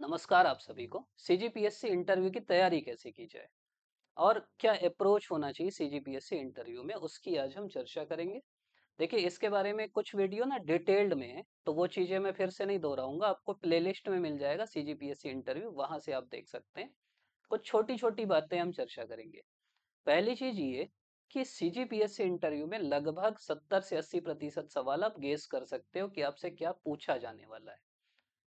नमस्कार आप सभी को। सीजीपीएससी इंटरव्यू की तैयारी कैसे की जाए और क्या अप्रोच होना चाहिए सीजीपीएससी इंटरव्यू में, उसकी आज हम चर्चा करेंगे। देखिए, इसके बारे में कुछ वीडियो ना डिटेल्ड में है, तो वो चीजें मैं फिर से नहीं दोहराऊंगा। आपको प्लेलिस्ट में मिल जाएगा सीजीपीएससी इंटरव्यू, वहां से आप देख सकते हैं। कुछ छोटी छोटी बातें हम चर्चा करेंगे। पहली चीज ये कि सीजीपीएससी इंटरव्यू में लगभग 70 से 80% सवाल आप गेस कर सकते हो कि आपसे क्या पूछा जाने वाला है।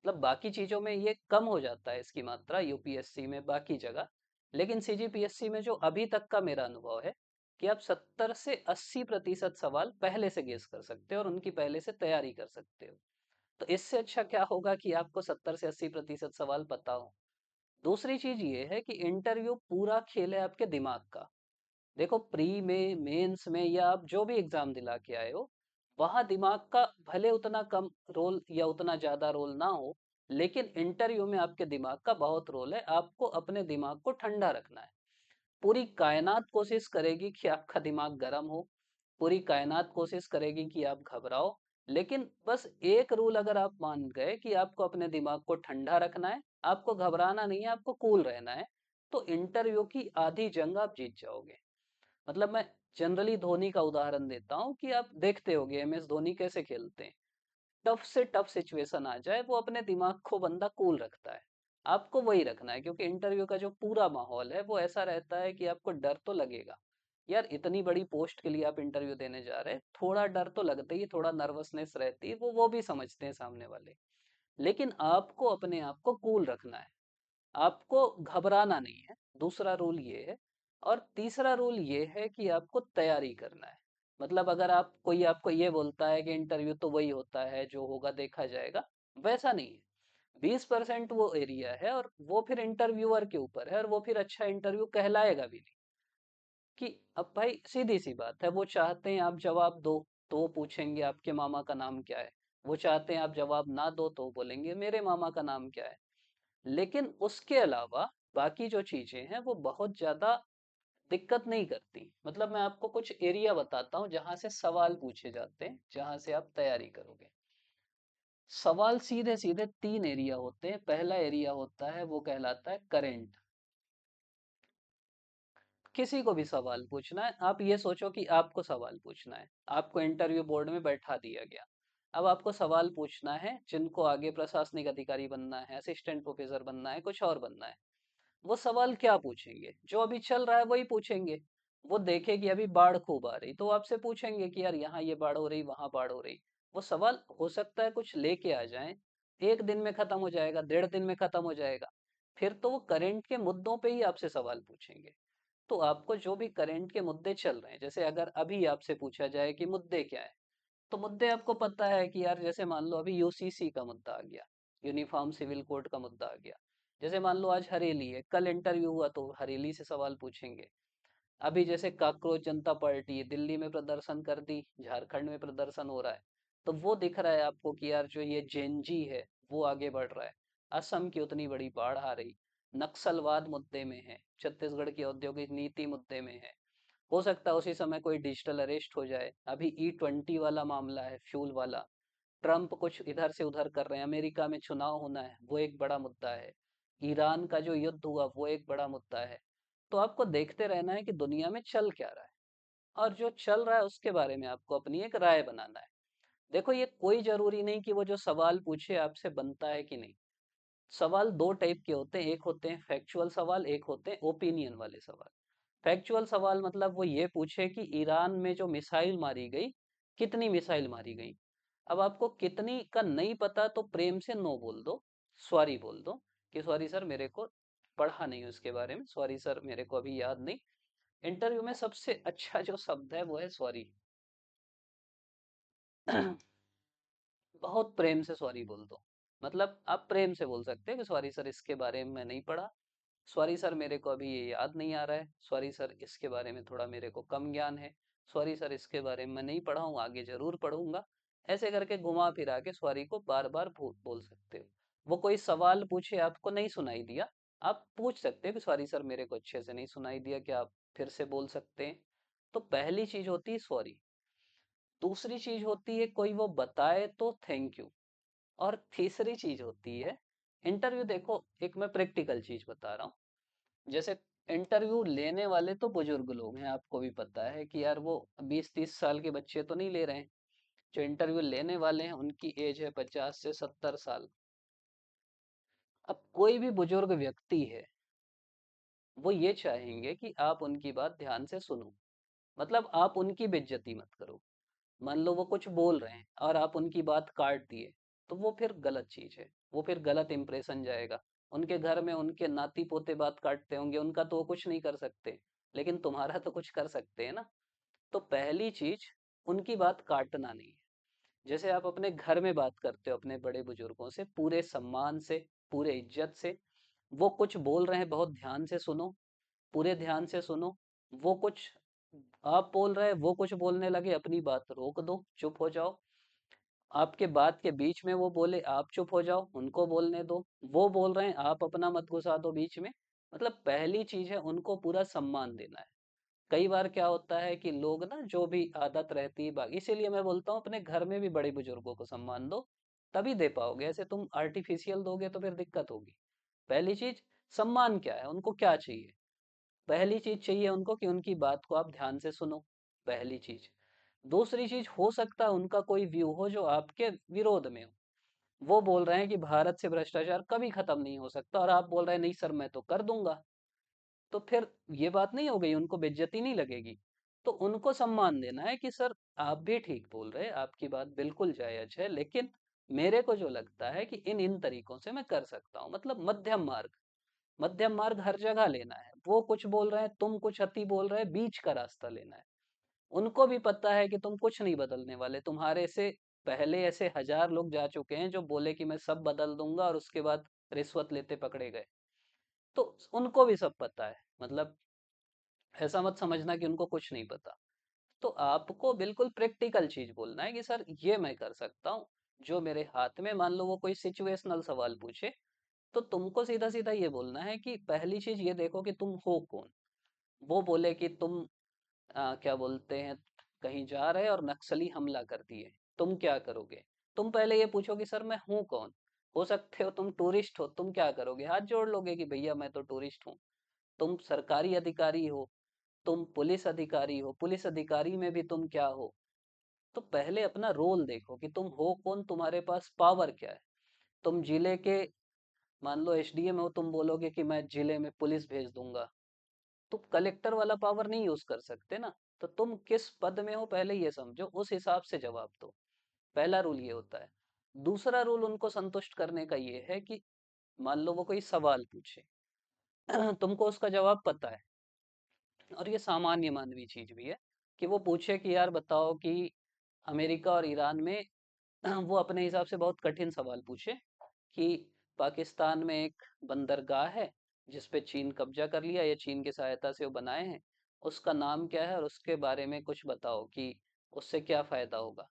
मतलब बाकी चीजों में ये कम हो जाता है इसकी मात्रा, यूपीएससी में, बाकी जगह। लेकिन सीजीपीएससी में जो अभी तक का मेरा अनुभव है कि आप 70 से 80% सवाल पहले से गेस कर सकते हो और उनकी पहले से तैयारी कर सकते हो। तो इससे अच्छा क्या होगा कि आपको 70 से 80% सवाल पता हो। दूसरी चीज ये है कि इंटरव्यू पूरा खेल है आपके दिमाग का। देखो, प्री में, मेंस में, या आप जो भी एग्जाम दिला के आए हो, वहां दिमाग का भले उतना कम रोल या उतना ज्यादा रोल ना हो, लेकिन इंटरव्यू में आपके दिमाग का बहुत रोल है। आपको अपने दिमाग को ठंडा रखना है। पूरी कायनात कोशिश करेगी कि आपका दिमाग गर्म हो, पूरी कायनात कोशिश करेगी कि आप घबराओ। लेकिन बस एक रूल अगर आप मान गए कि आपको अपने दिमाग को ठंडा रखना है, आपको घबराना नहीं है, आपको कूल रहना है, तो इंटरव्यू की आधी जंग आप जीत जाओगे। मतलब मैं जनरली धोनी का उदाहरण देता हूँ कि आप देखते होगे एम एस धोनी कैसे खेलते हैं। टफ से टफ सिचुएशन आ जाए, वो अपने दिमाग को बंदा कूल रखता है। आपको वही रखना है, क्योंकि इंटरव्यू का जो पूरा माहौल है वो ऐसा रहता है कि आपको डर तो लगेगा। यार, इतनी बड़ी पोस्ट के लिए आप इंटरव्यू देने जा रहे हैं, थोड़ा डर तो लगता ही है, थोड़ा नर्वसनेस रहती है, वो भी समझते हैं सामने वाले। लेकिन आपको अपने आप को कूल रखना है, आपको घबराना नहीं है। दूसरा रूल ये है। और तीसरा रूल ये है कि आपको तैयारी करना है। मतलब अगर आप, कोई आपको ये बोलता है कि इंटरव्यू तो वही होता है, जो होगा देखा जाएगा, वैसा नहीं है। 20% वो एरिया है और वो फिर इंटरव्यूअर के ऊपर है, और वो फिर अच्छा इंटरव्यू कहलाएगा भी नहीं। कि अब भाई सीधी सी बात है, वो चाहते हैं आप जवाब दो, तो वो पूछेंगे आपके मामा का नाम क्या है। वो चाहते हैं आप जवाब ना दो, तो बोलेंगे मेरे मामा का नाम क्या है। लेकिन उसके अलावा बाकी जो चीजें हैं वो बहुत ज्यादा दिक्कत नहीं करती। मतलब मैं आपको कुछ एरिया बताता हूँ जहां से सवाल पूछे जाते हैं, जहां से आप तैयारी करोगे। सवाल सीधे सीधे तीन एरिया होते हैं। पहला एरिया होता है, वो कहलाता है करेंट। किसी को भी सवाल पूछना है, आप ये सोचो कि आपको सवाल पूछना है, आपको इंटरव्यू बोर्ड में बैठा दिया गया। अब आपको सवाल पूछना है, जिनको आगे प्रशासनिक अधिकारी बनना है, असिस्टेंट प्रोफेसर बनना है, कुछ और बनना है। वो सवाल क्या पूछेंगे? जो अभी चल रहा है वही पूछेंगे। वो देखे कि अभी बाढ़ खूब आ रही, तो आपसे पूछेंगे कि यार यहाँ ये बाढ़ हो रही, वहां बाढ़ हो रही। वो सवाल हो सकता है कुछ लेके आ जाएं, एक दिन में खत्म हो जाएगा, 1.5 दिन में खत्म हो जाएगा। फिर तो वो करंट के मुद्दों पे ही आपसे सवाल पूछेंगे। तो आपको जो भी करंट के मुद्दे चल रहे हैं, जैसे अगर अभी आपसे पूछा जाए कि मुद्दे क्या है, तो मुद्दे आपको पता है कि यार, जैसे मान लो अभी यूसीसी का मुद्दा आ गया, यूनिफॉर्म सिविल कोड का मुद्दा आ गया। जैसे मान लो आज हरेली है, कल इंटरव्यू हुआ तो हरेली से सवाल पूछेंगे। अभी जैसे काकरोच जनता पार्टी दिल्ली में प्रदर्शन कर दी, झारखंड में प्रदर्शन हो रहा है, तो वो दिख रहा है आपको कि यार जो ये जेनजी है वो आगे बढ़ रहा है। असम की उतनी बड़ी बाढ़ आ रही, नक्सलवाद मुद्दे में है, छत्तीसगढ़ की औद्योगिक नीति मुद्दे में है। हो सकता है उसी समय कोई डिजिटल अरेस्ट हो जाए। अभी E20 वाला मामला है, फ्यूल वाला। ट्रम्प कुछ इधर से उधर कर रहे हैं, अमेरिका में चुनाव होना है, वो एक बड़ा मुद्दा है। ईरान का जो युद्ध हुआ वो एक बड़ा मुद्दा है। तो आपको देखते रहना है कि दुनिया में चल क्या रहा है, और जो चल रहा है उसके बारे में आपको अपनी एक राय बनाना है। देखो, ये कोई जरूरी नहीं कि वो जो सवाल पूछे आपसे बनता है कि नहीं। सवाल दो टाइप के होते हैं, एक होते हैं फैक्चुअल सवाल, एक होते हैं ओपिनियन वाले सवाल। फैक्चुअल सवाल मतलब वो ये पूछे कि ईरान में जो मिसाइल मारी गई, कितनी मिसाइल मारी गई। अब आपको कितनी का नहीं पता, तो प्रेम से नो बोल दो, सॉरी बोल दो कि सॉरी सर, मेरे को पढ़ा नहीं उसके बारे में, सॉरी सर, मेरे को अभी याद नहीं। इंटरव्यू में सबसे अच्छा जो शब्द है वो है सॉरी। बहुत प्रेम से सॉरी बोल दो। मतलब आप प्रेम से बोल सकते हैं कि सॉरी सर, इसके बारे में मैं नहीं पढ़ा। सॉरी सर, मेरे को अभी ये याद नहीं आ रहा है। सॉरी सर, इसके बारे में थोड़ा मेरे को कम ज्ञान है। सॉरी सर, इसके बारे में मैं नहीं पढ़ा हूँ, आगे जरूर पढ़ूंगा। ऐसे करके घुमा फिरा के सॉरी को बार बार बोल सकते हो। वो कोई सवाल पूछे, आपको नहीं सुनाई दिया, आप पूछ सकते हो कि सॉरी सर, मेरे को अच्छे से नहीं सुनाई दिया, क्या आप फिर से बोल सकते हैं। तो पहली चीज होती है सॉरी। दूसरी चीज होती है कोई वो बताए तो थैंक यू। और तीसरी चीज होती है इंटरव्यू देखो, एक मैं प्रैक्टिकल चीज बता रहा हूँ। जैसे इंटरव्यू लेने वाले तो बुजुर्ग लोग हैं, आपको भी पता है कि यार वो 20-30 साल के बच्चे तो नहीं ले रहे हैं। जो इंटरव्यू लेने वाले हैं उनकी एज है 50 से 70 साल। अब कोई भी बुजुर्ग व्यक्ति है, वो ये चाहेंगे कि आप उनकी बात ध्यान से सुनो। मतलब आप उनकी बेइज्जती मत करो। मान लो वो कुछ बोल रहे हैं और आप उनकी बात काट दिए, तो वो फिर गलत चीज है। वो फिर गलत इंप्रेशन जाएगा। उनके घर में उनके नाती पोते बात काटते होंगे, उनका तो वो कुछ नहीं कर सकते, लेकिन तुम्हारा तो कुछ कर सकते हैं ना। तो पहली चीज, उनकी बात काटना नहीं है। जैसे आप अपने घर में बात करते हो अपने बड़े बुजुर्गों से पूरे सम्मान से, पूरे इज्जत से। वो कुछ बोल रहे हैं, बहुत ध्यान से सुनो, पूरे ध्यान से सुनो। वो कुछ, आप बोल रहे हैं, वो कुछ बोलने लगे, अपनी बात रोक दो, चुप हो जाओ। आपके बात के बीच में वो बोले, आप चुप हो जाओ, उनको बोलने दो। वो बोल रहे हैं, आप अपना मत घुसा दो बीच में। मतलब पहली चीज है, उनको पूरा सम्मान देना है। कई बार क्या होता है कि लोग ना, जो भी आदत रहती है बाकी, इसीलिए मैं बोलता हूँ अपने घर में भी बड़े बुजुर्गों को सम्मान दो, तभी दे पाओगे। ऐसे तुम आर्टिफिशियल दोगे तो फिर दिक्कत होगी। पहली चीज, सम्मान क्या है, उनको क्या चाहिए। पहली चीज चाहिए उनको कि उनकी बात को आप ध्यान से सुनो, पहली चीज। दूसरी चीज, हो सकता है उनका कोई व्यू हो जो आपके विरोध में हो। वो बोल रहे हैं कि भारत से भ्रष्टाचार कभी खत्म नहीं हो सकता, और आप बोल रहे हैं नहीं सर मैं तो कर दूंगा। तो फिर ये बात नहीं हो गई, उनको बेइज्जती नहीं लगेगी। तो उनको सम्मान देना है कि सर आप भी ठीक बोल रहे हैं, आपकी बात बिल्कुल जायज है, लेकिन मेरे को जो लगता है कि इन इन तरीकों से मैं कर सकता हूँ। मतलब मध्यम मार्ग। मध्यम मार्ग हर जगह लेना है। वो कुछ बोल रहे हैं, तुम कुछ अति बोल रहे हैं, बीच का रास्ता लेना है। उनको भी पता है कि तुम कुछ नहीं बदलने वाले। तुम्हारे से पहले ऐसे हजार लोग जा चुके हैं जो बोले कि मैं सब बदल दूंगा, और उसके बाद रिश्वत लेते पकड़े गए। तो उनको भी सब पता है। मतलब ऐसा मत समझना कि उनको कुछ नहीं पता। तो आपको बिल्कुल प्रैक्टिकल चीज बोलना है कि सर ये मैं कर सकता हूँ, जो मेरे हाथ में। मान लो वो कोई सिचुएशनल सवाल पूछे, तो तुमको सीधा सीधा ये बोलना है कि पहली चीज ये देखो कि तुम हो कौन। वो बोले कि तुम क्या बोलते हैं, कहीं जा रहे और नक्सली हमला कर दिए, तुम क्या करोगे। तुम पहले ये पूछो कि सर मैं हूँ कौन। हो सकते हो तुम टूरिस्ट हो, तुम क्या करोगे, हाथ जोड़ लोगे कि भैया मैं तो टूरिस्ट हूँ। तुम सरकारी अधिकारी हो, तुम पुलिस अधिकारी हो, पुलिस अधिकारी में भी तुम क्या हो। तो पहले अपना रोल देखो कि तुम हो कौन, तुम्हारे पास पावर क्या है। तुम जिले के, मान लो एसडीएम हो, तुम बोलोगे कि मैं जिले में पुलिस भेज दूंगा, तुम कलेक्टर वाला पावर नहीं यूज कर सकते ना। तो तुम किस पद में हो पहले ये समझो, उस हिसाब से जवाब दो। पहला रूल ये होता है। दूसरा रूल उनको संतुष्ट करने का ये है कि मान लो वो कोई सवाल पूछे, तुमको उसका जवाब पता है, और ये सामान्य मानवीय चीज भी है कि वो पूछे कि यार बताओ कि अमेरिका और ईरान में, वो अपने हिसाब से बहुत कठिन सवाल पूछे कि पाकिस्तान में एक बंदरगाह है जिस पे चीन कब्जा कर लिया, या चीन की सहायता से वो बनाए हैं, उसका नाम क्या है और उसके बारे में कुछ बताओ कि उससे क्या फायदा होगा।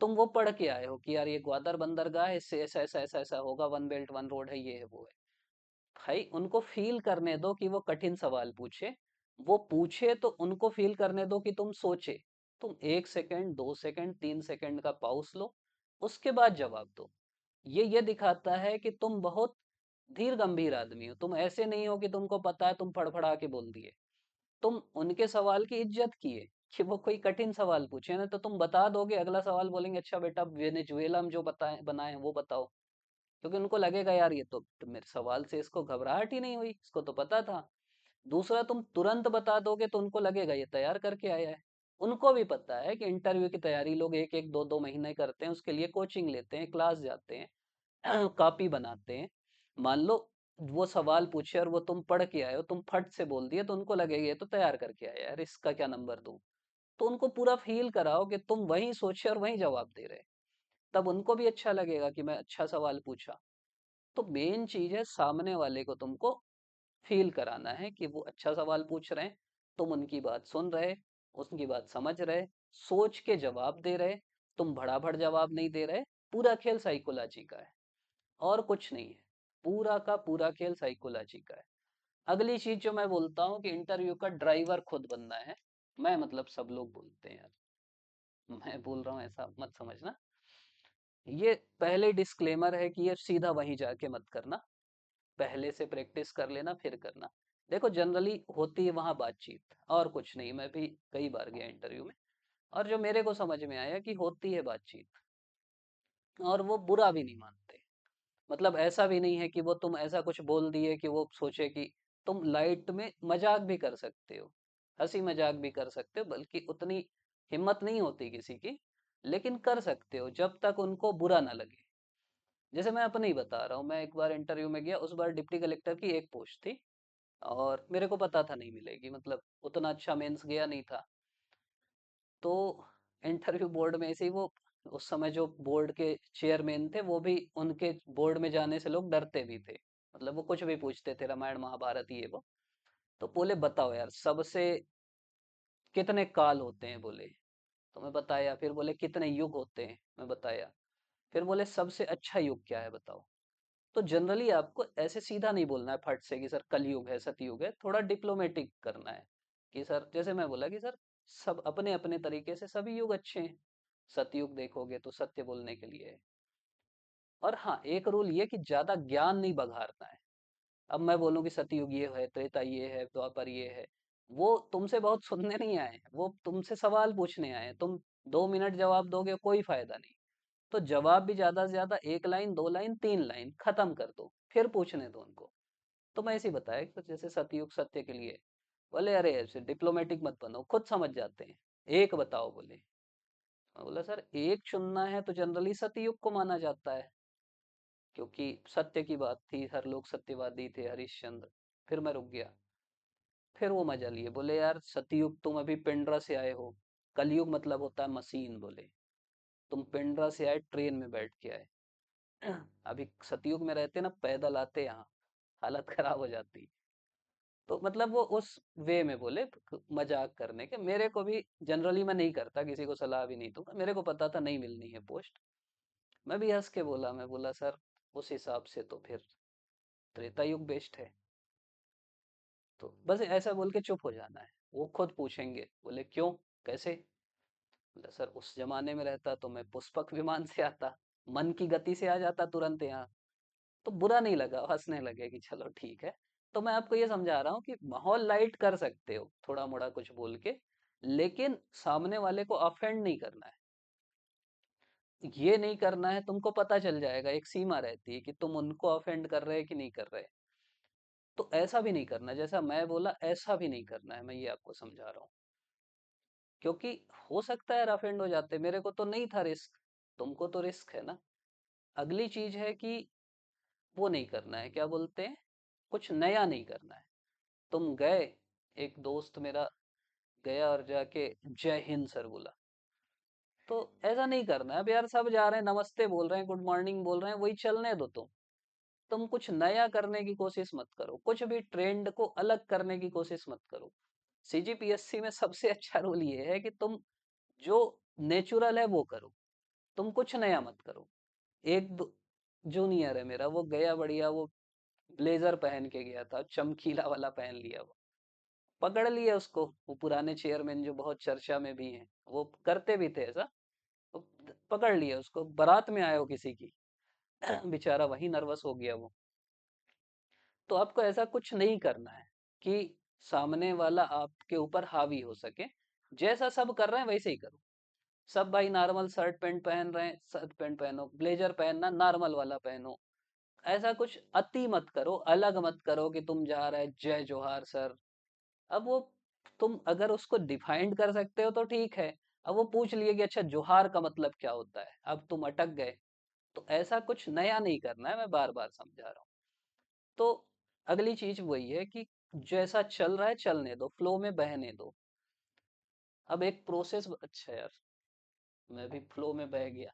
तुम वो पढ़ के आए हो कि यार ये ग्वादर बंदरगाह है, इससे ऐसा ऐसा ऐसा ऐसा होगा, वन बेल्ट वन रोड है, ये है वो है। भाई उनको फील करने दो कि वो कठिन सवाल पूछे। वो पूछे तो उनको फील करने दो कि तुम सोचे। तुम 1 सेकंड, 2 सेकंड, 3 सेकंड का पाउस लो, उसके बाद जवाब दो। ये दिखाता है कि तुम बहुत धीर गंभीर आदमी हो। तुम ऐसे नहीं हो कि तुमको पता है तुम फड़फड़ा के बोल दिए। तुम उनके सवाल की इज्जत किए कि वो कोई कठिन सवाल पूछे ना, तो तुम बता दोगे। अगला सवाल बोलेंगे अच्छा बेटा वेनेजुएला में जो बताए बनाए हैं वो बताओ। क्योंकि उनको लगेगा यार ये तो मेरे सवाल से इसको घबराहट ही नहीं हुई, इसको तो पता था। दूसरा, तुम तुरंत बता दोगे तो उनको लगेगा ये तैयार करके आया है। उनको भी पता है कि इंटरव्यू की तैयारी लोग एक एक दो दो महीने करते हैं, उसके लिए कोचिंग लेते हैं, क्लास जाते हैं, कॉपी बनाते हैं। मान लो वो सवाल पूछे और वो तुम पढ़ के आए हो, तुम फट से बोल दिए, तो उनको लगेगा ये तो तैयार करके आया है यार, इसका क्या नंबर दूं। तो उनको पूरा फील कराओ कि तुम वही सोचे और वही जवाब दे रहे। तब उनको भी अच्छा लगेगा कि मैं अच्छा सवाल पूछा। तो मेन चीज है, सामने वाले को तुमको फील कराना है कि वो अच्छा सवाल पूछ रहे हैं, तुम उनकी बात सुन रहे, उनकी बात समझ रहे, सोच के जवाब दे रहे। तुम भड़ाभड़ जवाब नहीं दे रहे। पूरा खेल साइकोलॉजी का है, और कुछ नहीं है। पूरा का पूरा खेल साइकोलॉजी का है। अगली चीज जो मैं बोलता हूँ कि इंटरव्यू का ड्राइवर खुद बनना है। मैं मतलब सब लोग बोलते हैं यार, मैं बोल रहा हूँ ऐसा मत समझना। ये पहले डिस्क्लेमर है कि ये सीधा वहीं जाके मत करना, पहले से प्रैक्टिस कर लेना फिर करना। देखो जनरली होती है वहां बातचीत और कुछ नहीं, मैं भी कई बार गया इंटरव्यू में, और जो मेरे को समझ में आया कि होती है बातचीत, और वो बुरा भी नहीं मानते। मतलब ऐसा भी नहीं है कि वो तुम ऐसा कुछ बोल दिए कि वो सोचे कि तुम लाइट में मजाक भी कर सकते हो, हंसी मजाक भी कर सकते हो, बल्कि उतनी हिम्मत नहीं होती किसी की, लेकिन कर सकते हो जब तक उनको बुरा ना लगे। जैसे मैं अपने ही बता रहा हूँ, मैं एक बार इंटरव्यू में गया, उस बार डिप्टी कलेक्टर की एक पोस्ट थी, और मेरे को पता था नहीं मिलेगी, मतलब उतना अच्छा मेंस गया नहीं था। तो इंटरव्यू बोर्ड में ऐसे ही वो, उस समय जो बोर्ड के चेयरमैन थे वो भी, उनके बोर्ड में जाने से लोग डरते भी थे, मतलब वो कुछ भी पूछते थे, रामायण महाभारत ये वो। तो बोले बताओ यार, सबसे कितने काल होते हैं, बोले। तो मैं बताया, फिर बोले कितने युग होते हैं, मैं बताया, फिर बोले सबसे अच्छा युग क्या है बताओ। तो जनरली आपको ऐसे सीधा नहीं बोलना है फट से कि सर कलयुग है सतयुग है, थोड़ा डिप्लोमेटिक करना है कि सर, जैसे मैं बोला कि सर सब अपने अपने तरीके से सभी युग अच्छे हैं, सतयुग देखोगे तो सत्य बोलने के लिए है। और हाँ, एक रूल ये कि ज्यादा ज्ञान नहीं बघाड़ना है। अब मैं बोलूं कि सतयुग ये है, त्रेता ये है, द्वापर ये है, वो तुमसे बहुत सुनने नहीं आए हैं, वो तुमसे सवाल पूछने आए हैं। तुम 2 मिनट जवाब दोगे कोई फायदा नहीं। तो जवाब भी ज्यादा से ज्यादा 1 लाइन 2 लाइन 3 लाइन खत्म कर दो, फिर पूछने दो उनको। तो मैं ऐसे ही बताया कि जैसे सतयुग सत्य के लिए, बोले अरे ऐसे डिप्लोमेटिक मत बनो, खुद समझ जाते हैं। एक बताओ, बोले। मैं बोला सर एक चुनना है तो जनरली सतयुग को माना जाता है, क्योंकि सत्य की बात थी, हर लोग सत्यवादी थे, हरिश्चंद्र। फिर मैं रुक गया। फिर वो मजा लिए, बोले यार सतयुग तुम अभी पिंडरा से आए हो, कलयुग मतलब होता है मशीन, बोले। तुम पिंडरा से आए, ट्रेन में बैठ के आए। अभी सतयुग में रहते ना, पैदल आते यहाँ, हालत खराब हो जाती। तो मतलब वो उस वे में बोले, मजाक करने के। मेरे को भी जनरली मैं नहीं करता, किसी को सलाह भी नहीं दूंगा, मेरे को पता था नहीं मिलनी है पोस्ट। मैं भी हंस के बोला, मैं बोला सर उस हिसाब से तो फिर त्रेता युग बेस्ट है। तो बस ऐसा बोल के चुप हो जाना है। वो खुद पूछेंगे, बोले क्यों, कैसे। बोला सर उस जमाने में रहता तो मैं पुष्पक विमान से आता, मन की गति से आ जाता तुरंत यहाँ। तो बुरा नहीं लगा, हंसने लगे कि चलो ठीक है। तो मैं आपको ये समझा रहा हूँ कि माहौल लाइट कर सकते हो थोड़ा मोड़ा कुछ बोल के, लेकिन सामने वाले को ऑफेंड नहीं करना है। ये नहीं करना है, तुमको पता चल जाएगा, एक सीमा रहती है कि तुम उनको ऑफेंड कर रहे हैं कि नहीं कर रहे। तो ऐसा भी नहीं करना, जैसा मैं बोला ऐसा भी नहीं करना है, मैं ये आपको समझा रहा हूँ। क्योंकि हो सकता है ऑफेंड हो जाते, मेरे को तो नहीं था रिस्क, तुमको तो रिस्क है ना। अगली चीज है कि वो नहीं करना है, क्या बोलते हैं, कुछ नया नहीं करना है। तुम गए, एक दोस्त मेरा गया और जाके जय हिंद सर बोला, तो ऐसा नहीं करना है। अब यार सब जा रहे हैं, नमस्ते बोल रहे हैं, गुड मॉर्निंग बोल रहे हैं, वही चलने दो। तुम कुछ नया करने की कोशिश मत करो, कुछ भी ट्रेंड को अलग करने की कोशिश मत करो। सीजीपीएससी में सबसे अच्छा रूल ये है कि तुम जो नेचुरल है वो करो, तुम कुछ नया मत करो। एक जूनियर है मेरा, वो गया बढ़िया, वो ब्लेजर पहन के गया था, चमकीला वाला पहन लिया। वो पकड़ लिया उसको, वो पुराने चेयरमैन जो बहुत चर्चा में भी हैं, वो करते भी थे ऐसा। वो पकड़ लिया उसको, बारात में आया हो किसी की। बेचारा वही नर्वस हो गया वो। तो आपको ऐसा कुछ नहीं करना है कि सामने वाला आपके ऊपर हावी हो सके। जैसा सब कर रहे हैं वैसे ही करो। सब भाई नॉर्मल शर्ट पैंट पहन रहे हैं, शर्ट पैंट पहनो, ब्लेजर पहनना नॉर्मल वाला पहनो। ऐसा कुछ अति मत करो, अलग मत करो कि तुम जा रहे जय जोहार सर। अब वो, तुम अगर उसको डिफाइंड कर सकते हो तो ठीक है। अब वो पूछ लिए कि अच्छा जोहार का मतलब क्या होता है, अब तुम अटक गए। तो ऐसा कुछ नया नहीं करना है, मैं बार बार समझा रहा हूँ। तो अगली चीज वही है कि जैसा चल रहा है चलने दो, फ्लो में बहने दो। अब एक प्रोसेस, अच्छा यार मैं भी फ्लो में बह गया।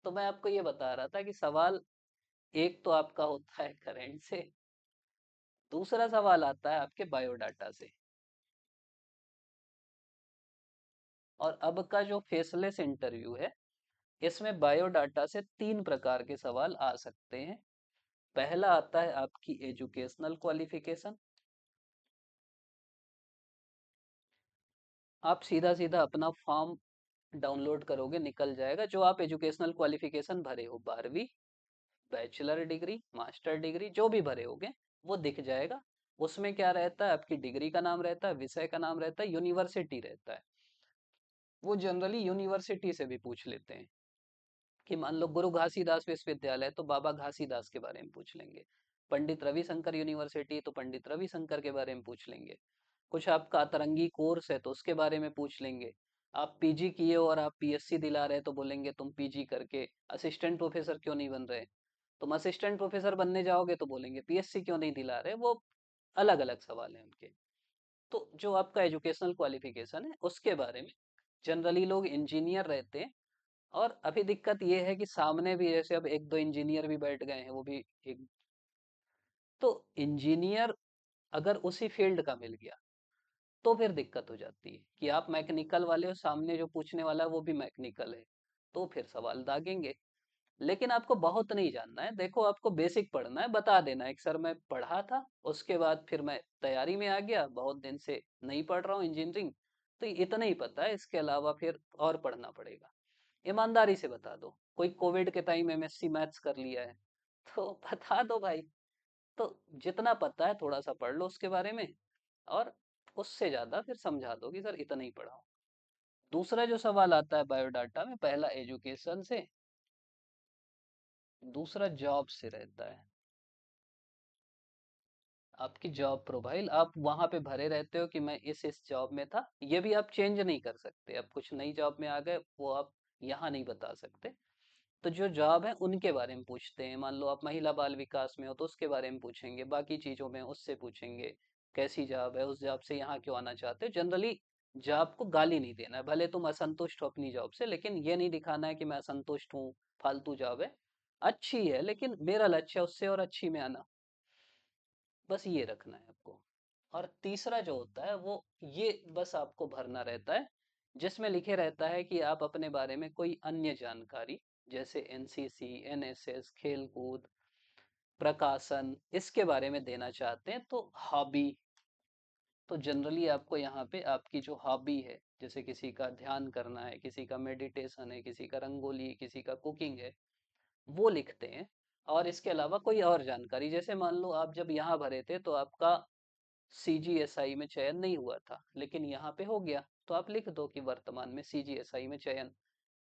तो मैं आपको ये बता रहा था कि सवाल एक तो आपका होता है करंट से, दूसरा सवाल आता है आपके बायोडाटा से। और अब का जो फेसलेस इंटरव्यू है, इसमें बायोडाटा से 3 प्रकार के सवाल आ सकते हैं। पहला आता है आपकी एजुकेशनल क्वालिफिकेशन। आप सीधा सीधा अपना फॉर्म डाउनलोड करोगे निकल जाएगा, जो आप एजुकेशनल क्वालिफिकेशन भरे हो, 12वीं, बैचलर डिग्री, मास्टर डिग्री, जो भी भरे होगे वो दिख जाएगा। उसमें क्या रहता है, आपकी डिग्री का नाम रहता है, विषय का नाम रहता है, यूनिवर्सिटी रहता है। वो जनरली यूनिवर्सिटी से भी पूछ लेते हैं कि मान लो गुरु घासीदास विश्वविद्यालय तो बाबा घासीदास के बारे में पूछ लेंगे, पंडित रविशंकर यूनिवर्सिटी तो पंडित रविशंकर के बारे में पूछ लेंगे, कुछ आपका अतरंगी कोर्स है तो उसके बारे में पूछ लेंगे। आप पीजी किए हो और आप पीएससी दिला रहे तो बोलेंगे तुम पीजी करके असिस्टेंट प्रोफेसर क्यों नहीं बन रहे, तुम असिस्टेंट प्रोफेसर बनने जाओगे तो बोलेंगे पीएससी क्यों नहीं दिला रहे। वो अलग अलग सवाल हैं उनके। तो जो आपका एजुकेशनल क्वालिफिकेशन है उसके बारे में जनरली लोग इंजीनियर रहते हैं। और अभी दिक्कत ये है कि सामने भी जैसे अब एक दो इंजीनियर भी बैठ गए हैं, वो भी एक, तो इंजीनियर अगर उसी फील्ड का मिल गया तो फिर दिक्कत हो जाती है कि आप मैकेनिकल वाले हो, सामने जो पूछने वाला है वो भी मैकेनिकल है, तो फिर सवाल दागेंगे। लेकिन आपको बहुत नहीं जानना है, देखो आपको बेसिक पढ़ना है, बता देना है कि सर मैं पढ़ा था, उसके बाद फिर मैं तैयारी में आ गया, बहुत दिन से नहीं पढ़ रहा हूँ इंजीनियरिंग, तो इतना ही पता है, इसके अलावा फिर और पढ़ना पड़ेगा। ईमानदारी से बता दो, कोई कोविड के टाइम एमएससी मैथ्स कर लिया है तो बता दो भाई। तो जितना पता है थोड़ा सा पढ़ लो उसके बारे में, और उससे ज्यादा फिर समझा दो कि सर इतना ही पढ़ा हूं। दूसरा जो सवाल आता है बायोडाटा में, पहला एजुकेशन से, दूसरा जॉब से रहता है। आपकी जॉब प्रोफाइल, आप वहां पे भरे रहते हो कि मैं इस जॉब में था, ये भी आप चेंज नहीं कर सकते, अब कुछ नई जॉब में आ गए वो आप यहाँ नहीं बता सकते। तो जो जॉब है उनके बारे में पूछते हैं, मान लो आप महिला बाल विकास में हो तो उसके बारे में पूछेंगे, बाकी चीजों में उससे पूछेंगे कैसी जॉब है, उस जॉब से यहाँ क्यों आना चाहते हो। जनरली जॉब को गाली नहीं देना है, भले तुम असंतुष्ट हो अपनी जॉब से, लेकिन ये नहीं दिखाना है कि मैं असंतुष्ट हूँ, फालतू जॉब है, अच्छी है लेकिन मेरा लक्ष्य है उससे और अच्छी में आना। बस ये रखना है आपको। और तीसरा जो होता है वो ये बस आपको भरना रहता है, जिसमें लिखे रहता है कि आप अपने बारे में कोई अन्य जानकारी, जैसे एनसीसी, एनएसएस, खेल कूद, प्रकाशन, इसके बारे में देना चाहते हैं तो हॉबी। तो जनरली आपको यहाँ पे आपकी जो हॉबी है, जैसे किसी का ध्यान करना है, किसी का मेडिटेशन है, किसी का रंगोली, किसी का कुकिंग है, वो लिखते हैं। और इसके अलावा कोई और जानकारी, जैसे मान लो आप जब यहाँ भरे थे तो आपका सीजीएसआई में चयन नहीं हुआ था लेकिन यहाँ पे हो गया, तो आप लिख दो कि वर्तमान में सीजीएसआई में चयन।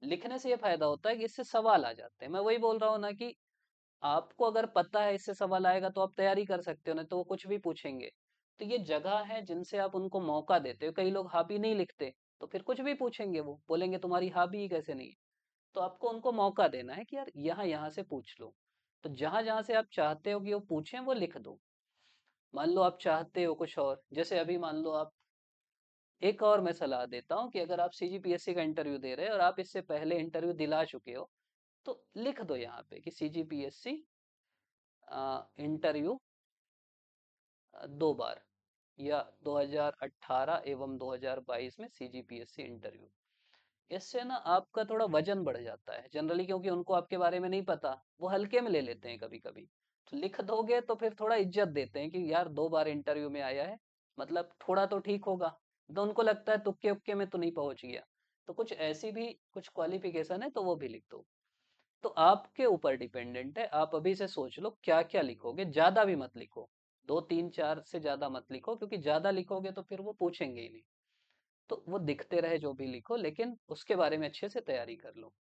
लिखने से ये फायदा होता है कि इससे सवाल आ जाते हैं, मैं वही बोल रहा हूँ ना कि आपको अगर पता है इससे सवाल आएगा तो आप तैयारी कर सकते हो, नहीं तो वो कुछ भी पूछेंगे। तो ये जगह है जिनसे आप उनको मौका देते हो, कई लोग हॉबी नहीं लिखते तो फिर कुछ भी पूछेंगे, वो बोलेंगे तुम्हारी हॉबी ही कैसे नहीं है। तो आपको उनको मौका देना है कि यार यहाँ यहाँ से पूछ लो। तो जहां जहां से आप चाहते हो कि वो पूछें वो लिख दो। मान लो आप चाहते हो कुछ और, जैसे अभी मान लो आप, एक और मैं सलाह देता हूँ कि अगर आप सीजीपीएससी का इंटरव्यू दे रहे हो और आप इससे पहले इंटरव्यू दिला चुके हो तो लिख दो यहाँ पे कि सीजीपीएससी इंटरव्यू 2 बार, या 2018 एवं 2022 में सीजीपीएससी इंटरव्यू। इससे ना आपका थोड़ा वजन बढ़ जाता है जनरली, क्योंकि उनको आपके बारे में नहीं पता, वो हल्के में ले लेते हैं कभी कभी। तो लिख दोगे तो फिर थोड़ा इज्जत देते हैं कि यार 2 बार इंटरव्यू में आया है, मतलब थोड़ा तो ठीक होगा। तो उनको लगता है तुक्के उक्के में तो नहीं पहुंच गया। तो कुछ ऐसी भी कुछ क्वालिफिकेशन है तो वो भी लिख दो। तो आपके ऊपर डिपेंडेंट है, आप अभी से सोच लो क्या क्या लिखोगे, ज्यादा भी मत लिखो, 2 3 4 से ज्यादा मत लिखो, क्योंकि ज्यादा लिखोगे तो फिर वो पूछेंगे ही नहीं। तो वो दिखते रहे जो भी लिखो, लेकिन उसके बारे में अच्छे से तैयारी कर लो।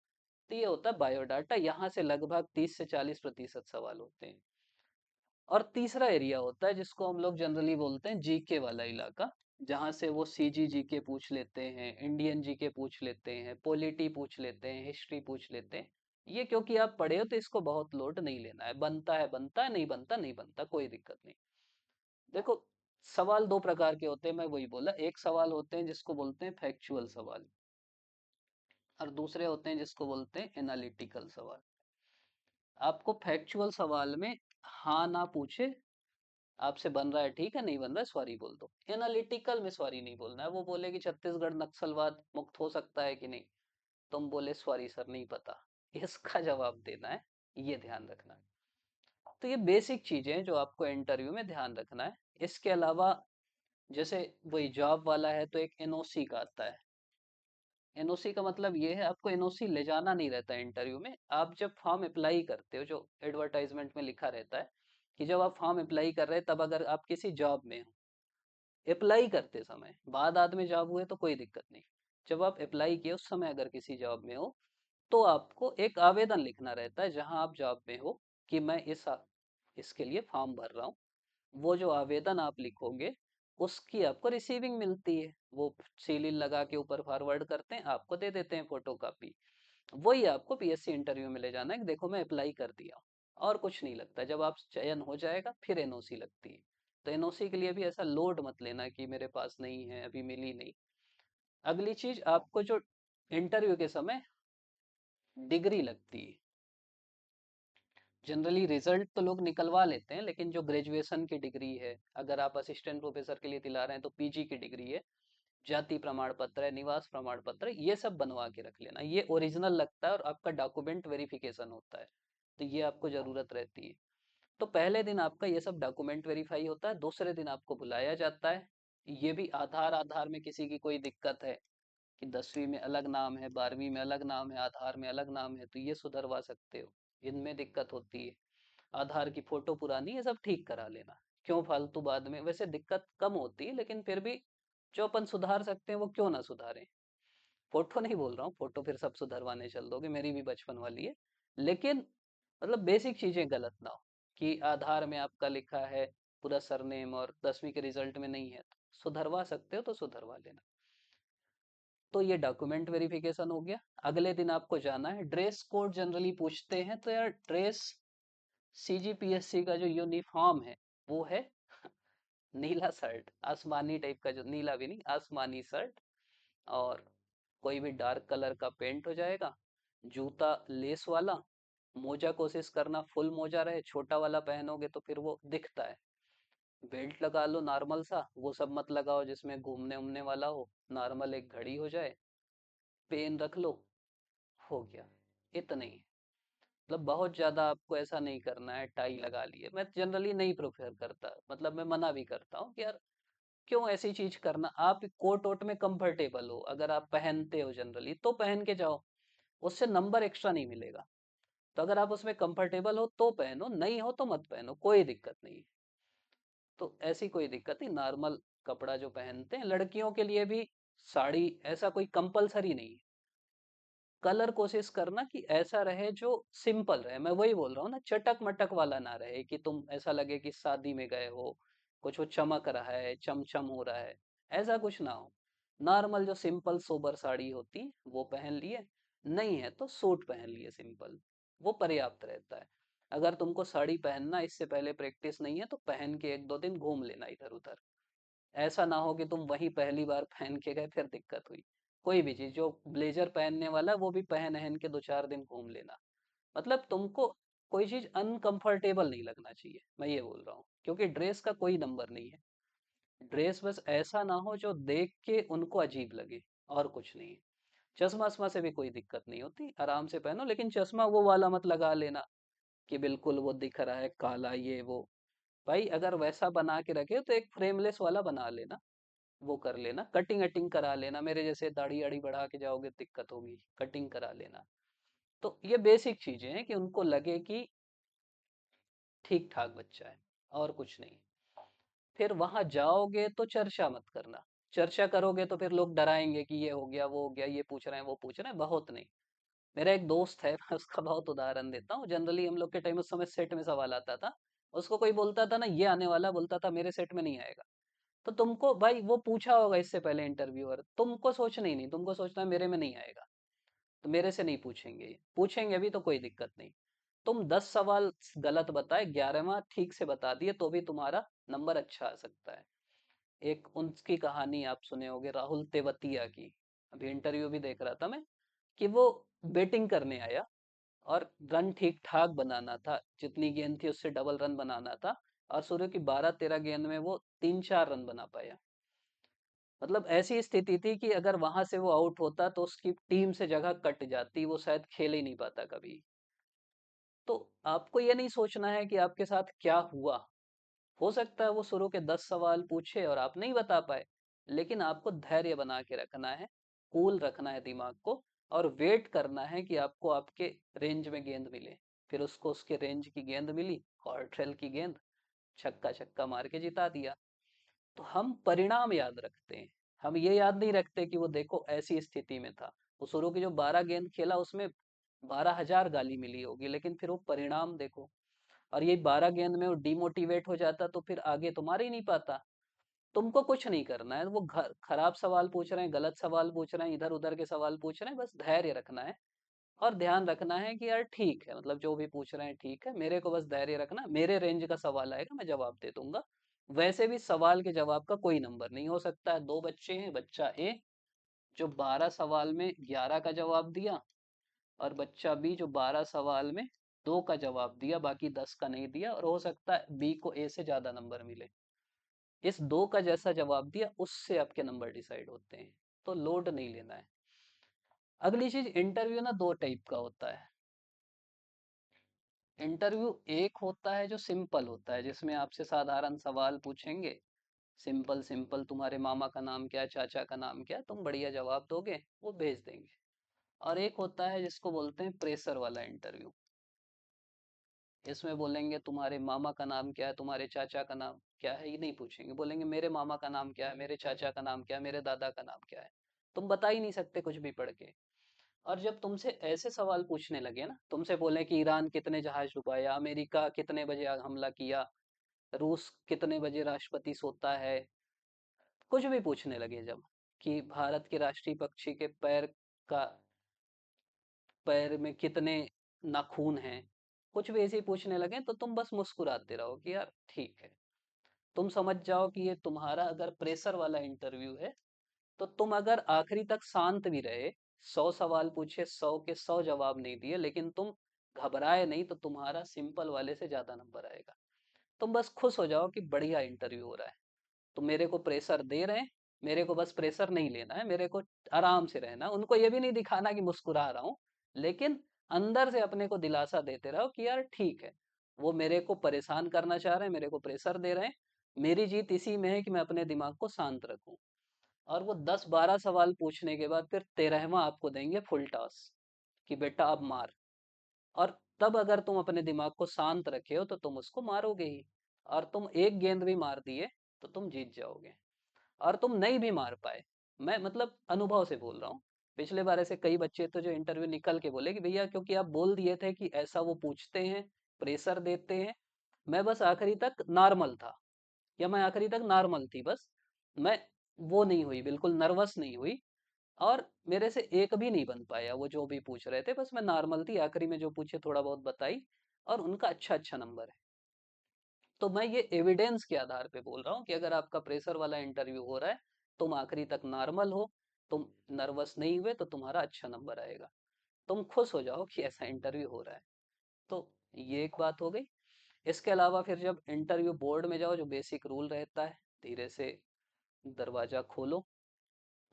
तो ये होता है बायोडाटा, यहाँ से लगभग 30 से 40% सवाल होते हैं। और तीसरा एरिया होता है जिसको हम लोग जनरली बोलते हैं जीके वाला इलाका, जहाँ से वो सीजी जीके पूछ लेते हैं, इंडियन जीके पूछ लेते हैं, पॉलिटी पूछ लेते हैं, हिस्ट्री पूछ लेते हैं। ये क्योंकि आप पढ़े हो तो इसको बहुत लोड नहीं लेना है, बनता है बनता है, नहीं बनता नहीं बनता, कोई दिक्कत नहीं। देखो, सवाल दो प्रकार के होते हैं, मैं वही बोला, एक सवाल होते हैं जिसको बोलते हैं फैक्चुअल सवाल, और दूसरे होते हैं जिसको बोलते हैं एनालिटिकल सवाल। आपको फैक्चुअल सवाल में हाँ ना पूछे, आपसे बन रहा है ठीक है, नहीं बन रहा है सॉरी बोल दो। एनालिटिकल में सॉरी नहीं बोलना है, वो बोले कि छत्तीसगढ़ नक्सलवाद मुक्त हो सकता है कि नहीं, तुम बोले सॉरी सर नहीं पता, इसका जवाब देना है, ये ध्यान रखना है। तो ये बेसिक चीजें हैं जो आपको इंटरव्यू में ध्यान रखना है। इसके अलावा जैसे वही जॉब वाला है तो एक एनओसी का आता है, एनओसी का मतलब ये है, आपको एनओसी ले जाना नहीं रहता है इंटरव्यू में। आप जब फॉर्म अप्लाई करते हो, जो एडवर्टाइजमेंट में लिखा रहता है कि जब आप फॉर्म अप्लाई कर रहे हैं, तब अगर आप किसी जॉब में हो, अप्लाई करते समय, बाद में जॉब हुए तो कोई दिक्कत नहीं। जब आप अप्लाई किए उस समय अगर किसी जॉब में हो, तो आपको एक आवेदन लिखना रहता है जहां आप जॉब में हो, कि मैं इसके लिए फॉर्म भर रहा हूँ। वो जो आवेदन आप लिखोगे, उसकी आपको रिसीविंग मिलती है। वो सील लगा के ऊपर फॉरवर्ड करते हैं, आपको दे देते हैं फोटो कॉपी। वही आपको पीएससी इंटरव्यू में ले जाना है कि देखो मैं अप्लाई कर दिया। और कुछ नहीं लगता। जब आप चयन हो जाएगा फिर एनओसी लगती है। तो एनओसी के लिए भी ऐसा लोड मत लेना कि मेरे पास नहीं है, अभी मिली नहीं। अगली चीज, आपको जो इंटरव्यू के समय डिग्री लगती है, जनरली रिजल्ट तो लोग निकलवा लेते हैं, लेकिन जो ग्रेजुएशन की डिग्री है, अगर आप असिस्टेंट प्रोफेसर के लिए दिला रहे हैं तो पीजी की डिग्री है, जाति प्रमाण पत्र है, निवास प्रमाण पत्र है, ये सब बनवा के रख लेना। ये ओरिजिनल लगता है और आपका डॉक्यूमेंट वेरिफिकेशन होता है, तो ये आपको जरूरत रहती है। तो पहले दिन आपका ये सब डॉक्यूमेंट वेरीफाई होता है, दूसरे दिन आपको बुलाया जाता है। ये भी आधार आधार में किसी की कोई दिक्कत है कि 10वीं में अलग नाम है, 12वीं में अलग नाम है, आधार में अलग नाम है, तो ये सुधरवा सकते हो। इनमें दिक्कत होती है, आधार की फोटो पुरानी, ये सब ठीक करा लेना। क्यों फालतू बाद में, वैसे दिक्कत कम होती है, लेकिन फिर भी जो अपन सुधार सकते हैं वो क्यों ना सुधारें। फोटो नहीं बोल रहा हूँ, फोटो फिर सब सुधरवाने चल दोगे, मेरी भी बचपन वाली है। लेकिन मतलब बेसिक चीजें गलत ना हो, कि आधार में आपका लिखा है पूरा सरनेम और 10वीं के रिजल्ट में नहीं है, तो सुधरवा सकते हो तो सुधरवा लेना। तो ये डॉक्यूमेंट वेरिफिकेशन हो गया। अगले दिन आपको जाना है, ड्रेस कोड जनरली पूछते हैं, तो यार ड्रेस, सीजीपीएससी का जो यूनिफॉर्म है वो है नीला शर्ट, आसमानी टाइप का, जो नीला भी नहीं, आसमानी शर्ट, और कोई भी डार्क कलर का पेंट हो जाएगा, जूता लेस वाला, मोजा कोशिश करना फुल मोजा रहे, छोटा वाला पहनोगे तो फिर वो दिखता है। बेल्ट लगा लो नॉर्मल सा, वो सब मत लगाओ जिसमें घूमने उमने वाला हो, नॉर्मल एक घड़ी हो जाए, पेन रख लो, हो गया। इतना ही। मतलब बहुत ज्यादा आपको ऐसा नहीं करना है, टाई लगा लिए, मैं जनरली नहीं प्रेफर करता, मतलब मैं मना भी करता हूँ कि यार क्यों ऐसी चीज करना। आप कोट वोट में कंफर्टेबल हो, अगर आप पहनते हो जनरली तो पहन के जाओ, उससे नंबर एक्स्ट्रा नहीं मिलेगा। तो अगर आप उसमें कंफर्टेबल हो तो पहनो, नहीं हो तो मत पहनो, कोई दिक्कत नहीं है। तो ऐसी कोई दिक्कत नहीं, नॉर्मल कपड़ा जो पहनते हैं, लड़कियों के लिए भी साड़ी ऐसा कोई कंपलसरी नहीं है। कलर कोशिश करना कि ऐसा रहे जो सिंपल रहे, मैं वही बोल रहा हूँ ना, चटक मटक वाला ना रहे कि तुम ऐसा लगे कि शादी में गए हो, कुछ वो चमक रहा है, चमचम हो रहा है, ऐसा कुछ ना हो। नॉर्मल जो सिंपल सोबर साड़ी होती वो पहन लिए, नहीं है तो सूट पहन लिए सिंपल, वो पर्याप्त रहता है। अगर तुमको साड़ी पहनना इससे पहले प्रैक्टिस नहीं है तो पहन के एक दो दिन घूम लेना इधर उधर। ऐसा ना हो कि तुम वही पहली बार पहन के गए फिर दिक्कत हुई। कोई भी चीज, जो ब्लेजर पहनने वाला वो भी पहन वहन के 2 4 दिन घूम लेना। मतलब तुमको कोई चीज अनकंफर्टेबल नहीं लगना चाहिए, मैं ये बोल रहा हूँ, क्योंकि ड्रेस का कोई नंबर नहीं है। ड्रेस बस ऐसा ना हो जो देख के उनको अजीब लगे, और कुछ नहीं है। चश्मा वश्मा से भी कोई दिक्कत नहीं होती, आराम से पहनो, लेकिन चश्मा वो वाला मत लगा लेना कि बिल्कुल वो दिख रहा है काला ये वो। भाई अगर वैसा बना के रखे तो एक फ्रेमलेस वाला बना लेना, वो कर लेना, कटिंग अटिंग करा लेना, मेरे जैसे दाढ़ी आड़ी बढ़ा के जाओगे दिक्कत होगी, कटिंग करा लेना। तो ये बेसिक चीजें हैं कि उनको लगे कि ठीक ठाक बच्चा है, और कुछ नहीं। फिर वहां जाओगे तो चर्चा मत करना। चर्चा करोगे तो फिर लोग डराएंगे कि ये हो गया वो हो गया, ये पूछ रहे हैं वो पूछ रहे हैं, बहुत नहीं। मेरा एक दोस्त है मैं उसका बहुत उदाहरण देता हूँ। जनरली हम लोग के टाइम उस समय सेट में सवाल आता था, उसको कोई बोलता था ना ये आने वाला, बोलता था मेरे सेट में नहीं आएगा। तो तुमको भाई वो पूछा होगा इससे पहले इंटरव्यूअर, तुमको सोचना ही नहीं, तुमको सोचना है मेरे में नहीं आएगा तो मेरे से नहीं पूछेंगे, पूछेंगे भी तो कोई दिक्कत नहीं। तुम 10 सवाल गलत बताए, 11वां ठीक से बता दिए तो भी तुम्हारा नंबर अच्छा आ सकता है। एक उनकी कहानी आप सुने होगे, राहुल तेवतिया की। अभी इंटरव्यू भी देख रहा था मैं, कि वो बैटिंग करने आया और रन ठीक ठाक बनाना था, जितनी गेंद थी उससे डबल रन बनाना था, और शुरू की 12 13 गेंद में वो 3 4 रन बना पाया। मतलब ऐसी स्थिति थी कि अगर वहां से वो आउट होता तो उसकी टीम से जगह कट जाती, वो शायद खेल ही नहीं पाता कभी। तो आपको ये नहीं सोचना है कि आपके साथ क्या हुआ। हो सकता है वो शुरू के 10 सवाल पूछे और आप नहीं बता पाए, लेकिन आपको धैर्य बना के रखना है। कूल रखना है दिमाग को, और वेट करना है कि आपको आपके रेंज में गेंद मिले। फिर उसको उसके रेंज की गेंद मिली, कॉर्ट्रेल की गेंद, छक्का छक्का मार के जिता दिया। तो हम परिणाम याद रखते हैं, हम ये याद नहीं रखते कि वो देखो ऐसी स्थिति में था, वो शुरू की जो 12 गेंद खेला उसमें 12,000 गाली मिली होगी, लेकिन फिर वो परिणाम देखो। और ये 12 गेंद में वो डिमोटिवेट हो जाता तो फिर आगे तो मार ही नहीं पाता। तुमको कुछ नहीं करना है, वो खराब सवाल पूछ रहे हैं, गलत सवाल पूछ रहे हैं, इधर उधर के सवाल पूछ रहे हैं, बस धैर्य रखना है और ध्यान रखना है कि यार ठीक है, मतलब जो भी पूछ रहे हैं ठीक है, मेरे को बस धैर्य रखना, मेरे रेंज का सवाल आएगा मैं जवाब दे दूंगा। वैसे भी सवाल के जवाब का कोई नंबर नहीं हो सकता है। दो बच्चे हैं, बच्चा ए जो 12 सवाल में 11 का जवाब दिया, और बच्चा बी जो 12 सवाल में 2 का जवाब दिया, बाकी 10 का नहीं दिया, और हो सकता है बी को ए से ज्यादा नंबर मिले। इस 2 का जैसा जवाब दिया उससे आपके नंबर डिसाइड होते हैं, तो लोड नहीं लेना है। अगली चीज, इंटरव्यू ना दो टाइप का होता है। इंटरव्यू एक होता है जो सिंपल होता है, जिसमें आपसे साधारण सवाल पूछेंगे, सिंपल सिंपल, तुम्हारे मामा का नाम क्या है, चाचा का नाम क्या है, तुम बढ़िया जवाब दोगे, वो भेज देंगे। और एक होता है जिसको बोलते हैं प्रेशर वाला इंटरव्यू। इसमें बोलेंगे तुम्हारे मामा का नाम क्या है, तुम्हारे चाचा का नाम क्या है, ये नहीं पूछेंगे, बोलेंगे मेरे मामा का नाम क्या है, मेरे चाचा का नाम क्या है, मेरे दादा का नाम क्या है। तुम बता ही नहीं सकते कुछ भी पढ़ के। और जब तुमसे ऐसे सवाल पूछने लगे ना, तुमसे बोले कि ईरान कितने जहाज डुबाया, अमेरिका कितने बजे हमला किया, रूस कितने बजे राष्ट्रपति सोता है, कुछ भी पूछने लगे जब, कि भारत के राष्ट्रीय पक्षी के का पैर में कितने नाखून हैं, कुछ भी ऐसे ही पूछने लगे, तो तुम बस मुस्कुराते रहो कि यार ठीक है। तुम समझ जाओ कि ये तुम्हारा अगर प्रेशर वाला इंटरव्यू है, तो तुम अगर आखिरी तक शांत भी रहे, 100 सवाल पूछे, 100 के 100 जवाब नहीं दिए, लेकिन तुम घबराए नहीं, तो तुम्हारा सिंपल वाले से ज्यादा नंबर आएगा। तुम बस खुश हो जाओ कि बढ़िया इंटरव्यू हो रहा है। तो मेरे को प्रेशर दे रहे हैं, मेरे को बस प्रेशर नहीं लेना है, मेरे को आराम से रहना है, उनको ये भी नहीं दिखाना कि मुस्कुरा रहा हूँ, लेकिन अंदर से अपने को दिलासा देते रहो कि यार ठीक है, वो मेरे को परेशान करना चाह रहे हैं, मेरे को प्रेशर दे रहे हैं, मेरी जीत इसी में है कि मैं अपने दिमाग को शांत रखूं। और वो 10-12 सवाल पूछने के बाद फिर 13वां आपको देंगे फुल टॉस, कि बेटा अब मार। और तब अगर तुम अपने दिमाग को शांत रखे हो तो तुम उसको मारोगे ही। और तुम एक गेंद भी मार दिए तो तुम जीत जाओगे। और तुम नहीं भी मार पाए, मैं मतलब अनुभव से बोल रहा हूँ, पिछले बार ऐसे कई बच्चे तो जो इंटरव्यू निकल के बोले कि भैया क्योंकि आप बोल दिए थे कि ऐसा वो पूछते हैं, प्रेशर देते हैं, मैं बस आखिरी तक नॉर्मल था, या मैं आखिरी तक नॉर्मल थी बस, मैं वो नहीं हुई, बिल्कुल नर्वस नहीं हुई, और मेरे से एक भी नहीं बन पाया वो जो भी पूछ रहे थे, बस मैं नॉर्मल थी, आखिरी में जो पूछे थोड़ा बहुत बताई, और उनका अच्छा अच्छा नंबर है। तो मैं ये एविडेंस के आधार पे बोल रहा हूँ कि अगर आपका प्रेशर वाला इंटरव्यू हो रहा है, तुम आखिरी तक नॉर्मल हो, तुम नर्वस नहीं हुए, तो तुम्हारा अच्छा नंबर आएगा। तुम खुश हो जाओ कि ऐसा इंटरव्यू हो रहा है। तो ये एक बात हो गई। इसके अलावा फिर जब इंटरव्यू बोर्ड में जाओ, जो बेसिक रूल रहता है, धीरे से दरवाजा खोलो,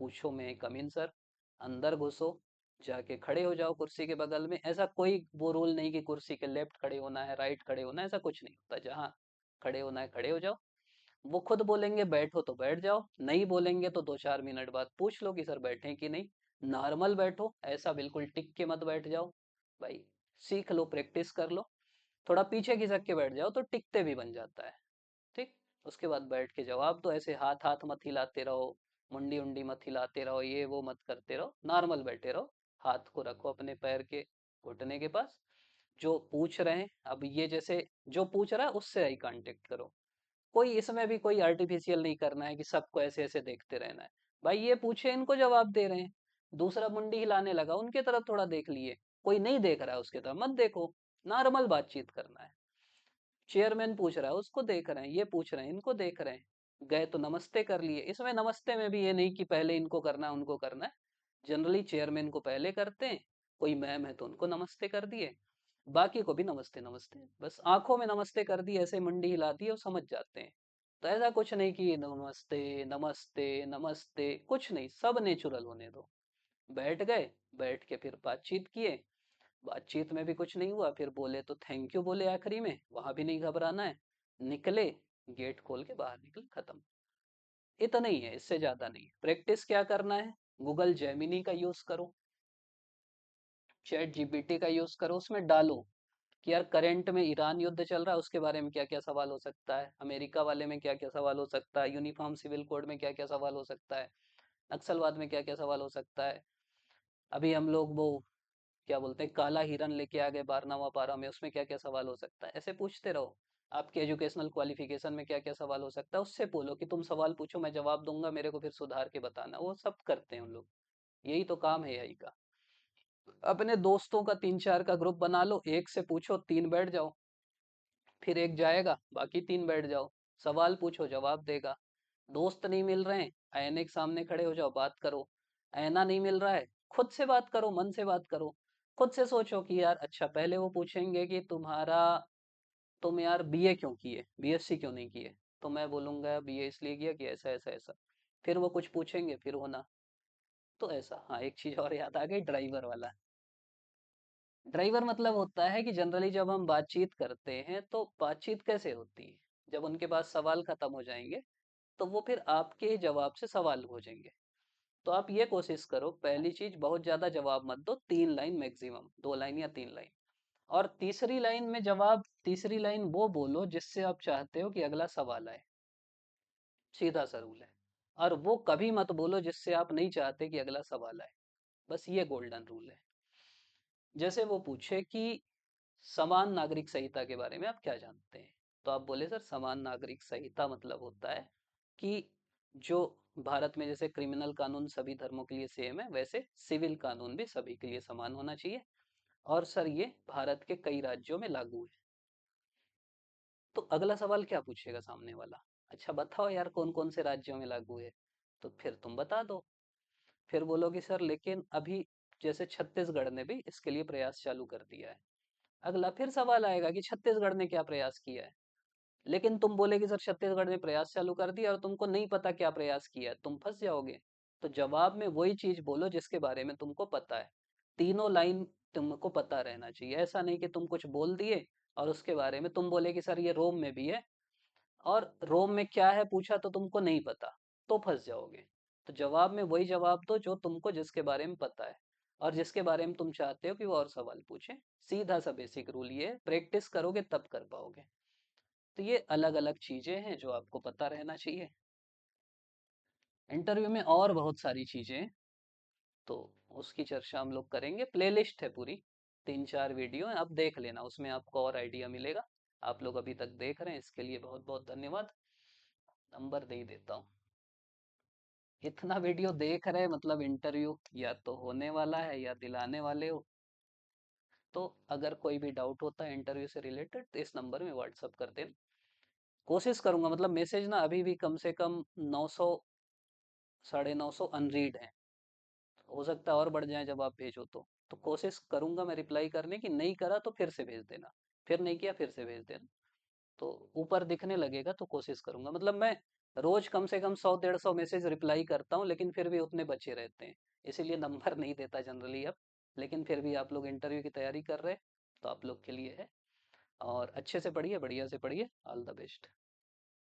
पूछो मैं कम इन सर, अंदर घुसो, जाके खड़े हो जाओ कुर्सी के बगल में। ऐसा कोई वो रूल नहीं कि कुर्सी के लेफ्ट खड़े होना है, राइट खड़े होना है, ऐसा कुछ नहीं होता, जहाँ खड़े होना है खड़े हो जाओ। वो खुद बोलेंगे बैठो तो बैठ जाओ, नहीं बोलेंगे तो 2-4 मिनट बाद पूछ लो कि सर बैठे कि नहीं। नॉर्मल बैठो, ऐसा बिल्कुल टिक के मत बैठ जाओ भाई, सीख लो, प्रैक्टिस कर लो। थोड़ा पीछे खिसक के बैठ जाओ तो टिकते भी बन जाता है। ठीक। उसके बाद बैठ के जवाब दो, ऐसे हाथ हाथ मत हिलाते रहो, मुंडी उंडी मत हिलाते रहो, ये वो मत करते रहो, नॉर्मल बैठे रहो। हाथ को रखो अपने पैर के घुटने के पास। जो पूछ रहे हैं, अब ये जैसे जो पूछ रहा है उससे आई कांटेक्ट करो। कोई इसमें भी कोई आर्टिफिशियल नहीं करना है कि सबको ऐसे ऐसे देखते रहना है। भाई ये पूछे, इनको जवाब दे रहे हैं, दूसरा मुंडी हिलाने लगा, उनके तरफ थोड़ा देख लिए, कोई नहीं देख रहा है उसके तरफ मत देखो, नॉर्मल बातचीत करना है। चेयरमैन पूछ रहा है उसको देख रहे हैं, ये पूछ रहे हैं इनको देख रहे हैं, गए तो नमस्ते कर लिए। इसमें नमस्ते में भी ये नहीं कि पहले इनको करना है उनको करना है, जनरली चेयरमैन को पहले करते हैं, कोई मैम है तो उनको नमस्ते कर दिए, बाकी को भी नमस्ते नमस्ते, बस आंखों में नमस्ते कर दी, ऐसे मंडी हिला दी और समझ जाते हैं। तो ऐसा कुछ नहीं कि नमस्ते नमस्ते नमस्ते, कुछ नहीं, सब नेचुरल होने दो। बैठ गए, बैठ के फिर बातचीत किए, बातचीत में भी कुछ नहीं हुआ, फिर बोले तो थैंक यू बोले आखिरी में, वहां भी नहीं घबराना है। निकले, गेट खोल के बाहर निकले, खत्म। इतना ही है, इससे ज्यादा नहीं। प्रैक्टिस क्या करना है, गूगल जेमिनी का यूज करो, चैट जीपीटी का यूज करो, उसमें डालो कि यार करंट में ईरान युद्ध चल रहा है, उसके बारे में क्या क्या सवाल हो सकता है, अमेरिका वाले में क्या क्या सवाल हो सकता है, यूनिफॉर्म सिविल कोड में क्या क्या सवाल हो सकता है, नक्सलवाद में क्या क्या सवाल हो सकता है। अभी हम लोग वो क्या बोलते हैं, काला हिरन लेके आ गए बारहवां पारा में, उसमें क्या क्या सवाल हो सकता है, ऐसे पूछते रहो। आपके एजुकेशनल क्वालिफिकेशन में क्या क्या सवाल हो सकता है, उससे बोलो कि तुम सवाल पूछो, मैं जवाब दूंगा, मेरे को फिर सुधार के बताना। वो सब करते हैं उन लोग, यही तो काम है यही का। अपने दोस्तों का 3 4 का ग्रुप बना लो, एक से पूछो, 3 बैठ जाओ, फिर एक जाएगा, बाकी 3 बैठ जाओ, सवाल पूछो, जवाब देगा। दोस्त नहीं मिल रहे हैं, आईने के सामने खड़े हो जाओ, बात करो। आईना नहीं मिल रहा है, खुद से बात करो, मन से बात करो। खुद से सोचो कि यार अच्छा, पहले वो पूछेंगे कि तुम यार बीए क्यों किए, बीएससी क्यों नहीं किए, तो मैं बोलूंगा बीए इसलिए किया कि ऐसा ऐसा ऐसा। फिर वो कुछ पूछेंगे, फिर होना। तो ऐसा, हाँ एक चीज और याद आ गई, ड्राइवर वाला। ड्राइवर मतलब होता है कि जनरली जब हम बातचीत करते हैं तो बातचीत कैसे होती है, जब उनके पास सवाल खत्म हो जाएंगे तो वो फिर आपके जवाब से सवाल पूछेंगे। तो आप ये कोशिश करो, पहली चीज बहुत ज्यादा जवाब मत दो, 3 लाइन मैक्सिमम, 2 लाइन या 3 लाइन। और तीसरी लाइन में जवाब, तीसरी लाइन वो बोलो जिससे आप चाहते हो कि अगला सवाल आए, सीधा सा रूल है। और वो कभी मत बोलो जिससे आप नहीं चाहते कि अगला सवाल आए, बस ये गोल्डन रूल है। जैसे वो पूछे कि समान नागरिक संहिता के बारे में आप क्या जानते हैं, तो आप बोले सर समान नागरिक संहिता मतलब होता है कि जो भारत में जैसे क्रिमिनल कानून सभी धर्मों के लिए सेम है, वैसे सिविल कानून भी सभी के लिए समान होना चाहिए। और सर ये भारत के कई राज्यों में लागू है। तो अगला सवाल क्या पूछेगा सामने वाला, अच्छा बताओ यार कौन कौन से राज्यों में लागू है, तो फिर तुम बता दो। फिर बोलोगे सर लेकिन अभी जैसे छत्तीसगढ़ ने भी इसके लिए प्रयास चालू कर दिया है। अगला फिर सवाल आएगा कि छत्तीसगढ़ ने क्या प्रयास किया है। लेकिन तुम बोले कि सर छत्तीसगढ़ ने प्रयास चालू कर दिया और तुमको नहीं पता क्या प्रयास किया है, तुम फंस जाओगे। तो जवाब में वही चीज बोलो जिसके बारे में तुमको पता है। तीनों लाइन तुमको पता रहना चाहिए, ऐसा नहीं कि तुम कुछ बोल दिए और उसके बारे में तुम बोले कि सर ये रोम में भी है, और रोम में क्या है पूछा तो तुमको नहीं पता, तो फंस जाओगे। तो जवाब में वही जवाब दो जो तुमको जिसके बारे में पता है, और जिसके बारे में तुम चाहते हो कि वो और सवाल पूछे। सीधा सा बेसिक रूल ये है, प्रैक्टिस करोगे तब कर पाओगे। तो ये अलग अलग चीजें हैं जो आपको पता रहना चाहिए। इंटरव्यू में और बहुत सारी चीजें हैं, तो उसकी चर्चा हम लोग करेंगे, प्लेलिस्ट है पूरी, 3 4 वीडियो है, आप देख लेना, उसमें आपको और आइडिया मिलेगा। आप लोग अभी तक देख रहे हैं, इसके लिए बहुत बहुत धन्यवाद। नंबर दे ही देता हूँ। इतना वीडियो देख रहे मतलब इंटरव्यू या तो होने वाला है या दिलाने वाले हो। तो अगर कोई भी डाउट होता है इंटरव्यू से रिलेटेड तो इस नंबर में व्हाट्सअप कर देना। कोशिश करूंगा, मतलब मैसेज ना अभी भी कम से कम 900 950 अनरीड है, हो सकता है और बढ़ जाए जब आप भेजो तो कोशिश करूंगा मैं रिप्लाई करने की, नहीं करा तो फिर से भेज देना, फिर नहीं किया फिर से भेज देना। तो ऊपर दिखने लगेगा तो कोशिश करूंगा, मतलब मैं रोज कम से कम 100 150 मैसेज रिप्लाई करता हूँ, लेकिन फिर भी उतने बचे रहते हैं, इसीलिए नंबर नहीं देता जनरली अब। लेकिन फिर भी आप लोग इंटरव्यू की तैयारी कर रहे हैं तो आप लोग के लिए है। और अच्छे से पढ़िए, बढ़िया से पढ़िए, ऑल द बेस्ट।